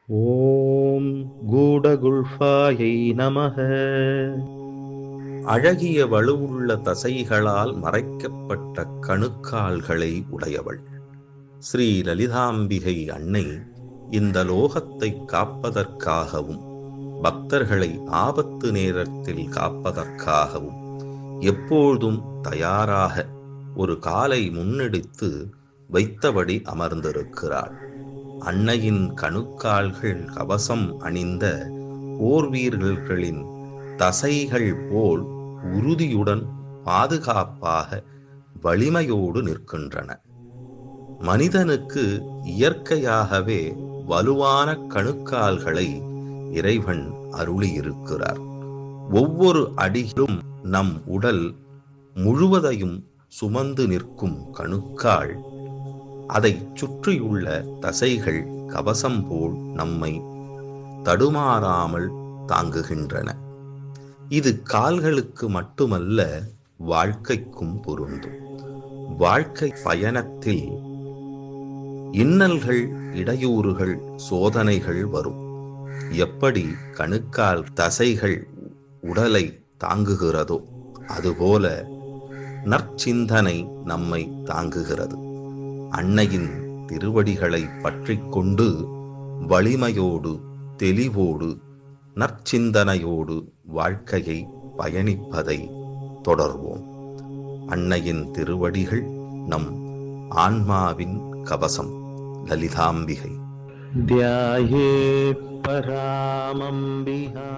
ஓம் கூடகுல்ஃபாயை நமக. அழகிய வலுவுள்ள தசைகளால் மறைக்கப்பட்ட கணுக்கால்களை உடையவள் ஸ்ரீ லலிதாம்பிகை அன்னை இந்த லோகத்தை காப்பதற்காகவும் பக்தர்களை ஆபத்து நேரத்தில் காப்பதற்காகவும் எப்பொழுதும் தயாராக ஒரு காலை முன்னெடுத்து வைத்தபடி அமர்ந்திருக்கிறாள். அன்னையின் கணுக்கால்கள் கவசம் அணிந்த போர் வீரர்களின் தசைகள் போல் உறுதியுடன் பாதுகாப்பாக வலிமையோடு நிற்கின்றன. மனிதனுக்கு இயற்கையாகவே வலுவான கணுக்கால்களை இறைவன் அருளியிருக்கிறார். ஒவ்வொரு அடியிலும் நம் உடல் முழுவதையும் சுமந்து நிற்கும் கணுக்கால், அதை சுற்றியுள்ள தசைகள் கவசம் போல் நம்மை தடுமாறாமல் தாங்குகின்றன. இது கால்களுக்கு மட்டுமல்ல, வாழ்க்கைக்கும் பொருந்தும். வாழ்க்கை பயணத்தில் இன்னல்கள், இடையூறுகள், சோதனைகள் வரும். எப்படி கணுக்கால் தசைகள் உடலை தாங்குகிறதோ அதுபோல நற்சிந்தனை நம்மை தாங்குகிறது. அன்னையின் திருவடிகளை பற்றி கொண்டு வலிமையோடு, தெளிவோடு, நற்சிந்தனையோடு வாழ்க்கையை பயணிப்பதை தொடர்வோம். அன்னையின் திருவடிகள் நம் ஆன்மாவின் கவசம். லலிதாம்பிகை. தியாயே பராமம்பிகா.